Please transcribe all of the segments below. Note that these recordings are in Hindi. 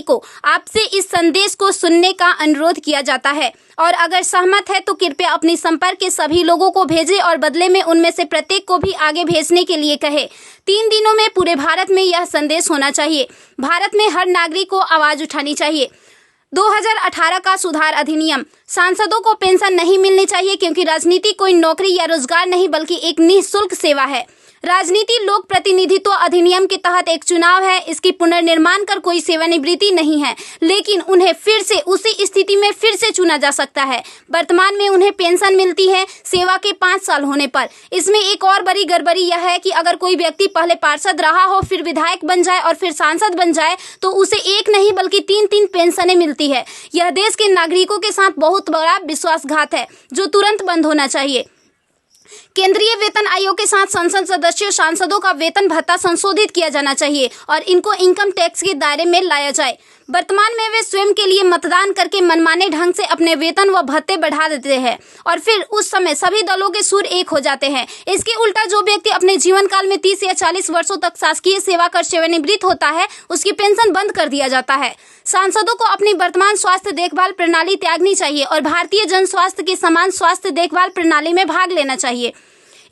को आपसे इस संदेश को सुनने का अनुरोध किया जाता है और अगर सहमत है तो कृपया अपने संपर्क के सभी लोगों को भेजें और बदले में उनमें से प्रत्येक को भी आगे भेजने के लिए कहे। 3 दिनों में पूरे भारत में यह संदेश होना चाहिए। भारत में हर नागरिक को आवाज उठानी चाहिए। 2018 का सुधार अधिनियम। सांसदों को पेंशन नहीं मिलनी चाहिए क्योंकि राजनीति कोई नौकरी या रोजगार नहीं बल्कि एक निःशुल्क सेवा है। राजनीति लोक प्रतिनिधित्व अधिनियम के तहत एक चुनाव है। इसकी पुनर्निर्माण कर कोई सेवानिवृत्ति नहीं है, लेकिन उन्हें फिर से उसी स्थिति में फिर से चुना जा सकता है। वर्तमान में उन्हें पेंशन मिलती है सेवा के 5 साल होने पर। इसमें एक और बड़ी गड़बड़ी यह है कि अगर कोई व्यक्ति पहले पार्षद रहा हो, फिर विधायक बन जाए और फिर सांसद बन जाए तो उसे एक नहीं बल्कि 3-3 पेंशनें मिलती है। यह देश के नागरिकों के साथ बहुत बड़ा विश्वासघात है जो तुरंत बंद होना चाहिए। केंद्रीय वेतन आयोग के साथ संसद सदस्यों सांसदों का वेतन भत्ता संशोधित किया जाना चाहिए और इनको इनकम टैक्स के दायरे में लाया जाए। वर्तमान में वे स्वयं के लिए मतदान करके मनमाने ढंग से अपने वेतन व भत्ते बढ़ा देते हैं और फिर उस समय सभी दलों के सुर एक हो जाते हैं। इसके उल्टा जो व्यक्ति अपने जीवन काल में 30 या 40 वर्षों तक शासकीय सेवा कर सेवानिवृत्त होता है उसकी पेंशन बंद कर दिया जाता है। सांसदों को अपनी वर्तमान स्वास्थ्य देखभाल प्रणाली त्यागनी चाहिए और भारतीय जन स्वास्थ्य के समान स्वास्थ्य देखभाल प्रणाली में भाग लेना चाहिए।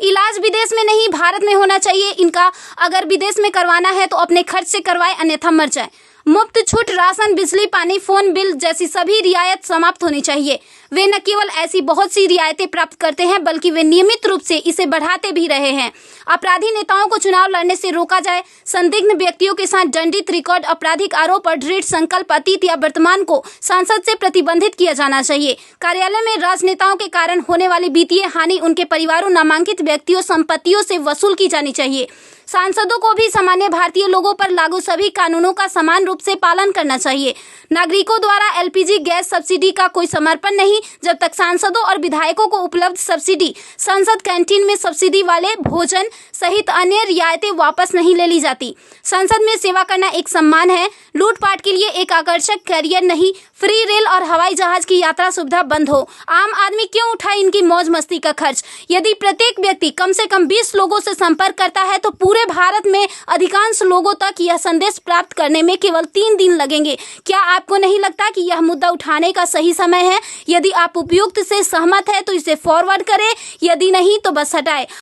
इलाज विदेश में नहीं भारत में होना चाहिए। इनका अगर विदेश में करवाना है तो अपने खर्च से करवाए, अन्यथा मर जाए। मुफ्त छूट राशन, बिजली, पानी, फोन बिल जैसी सभी रियायत समाप्त होनी चाहिए। वे न केवल ऐसी बहुत सी रियायतें प्राप्त करते हैं बल्कि वे नियमित रूप से इसे बढ़ाते भी रहे हैं। अपराधी नेताओं को चुनाव लड़ने से रोका जाए। संदिग्ध व्यक्तियों के साथ दंडित रिकॉर्ड, आपराधिक आरोप और दृढ़ संकल्प अतीत या वर्तमान को संसद से प्रतिबंधित किया जाना चाहिए। कार्यालय में राजनेताओं के कारण होने वाली वित्तीय हानि उनके परिवारों, नामांकित व्यक्तियों, संपत्तियों से वसूल की जानी चाहिए। सांसदों को भी सामान्य भारतीय लोगों पर लागू सभी कानूनों का समान रूप से पालन करना चाहिए। नागरिकों द्वारा एलपीजी गैस सब्सिडी का कोई समर्पण नहीं जब तक सांसदों और विधायकों को उपलब्ध सब्सिडी, संसद कैंटीन में सब्सिडी वाले भोजन सहित अन्य रियायतें वापस नहीं ले ली जाती। संसद में सेवा करना एक सम्मान है, लूटपाट के लिए एक आकर्षक करियर नहीं। फ्री रेल और हवाई जहाज की यात्रा सुविधा बंद हो। आम आदमी क्यों उठाए इनकी मौज मस्ती का खर्च? यदि प्रत्येक व्यक्ति कम से कम 20 लोगों से संपर्क करता है तो पूरे भारत में अधिकांश लोगों तक यह संदेश प्राप्त करने में केवल 3 दिन लगेंगे। क्या आपको नहीं लगता कि यह मुद्दा उठाने का सही समय है? यदि आप उपयुक्त से सहमत है तो इसे फॉरवर्ड करें, यदि नहीं तो बस हटाएं।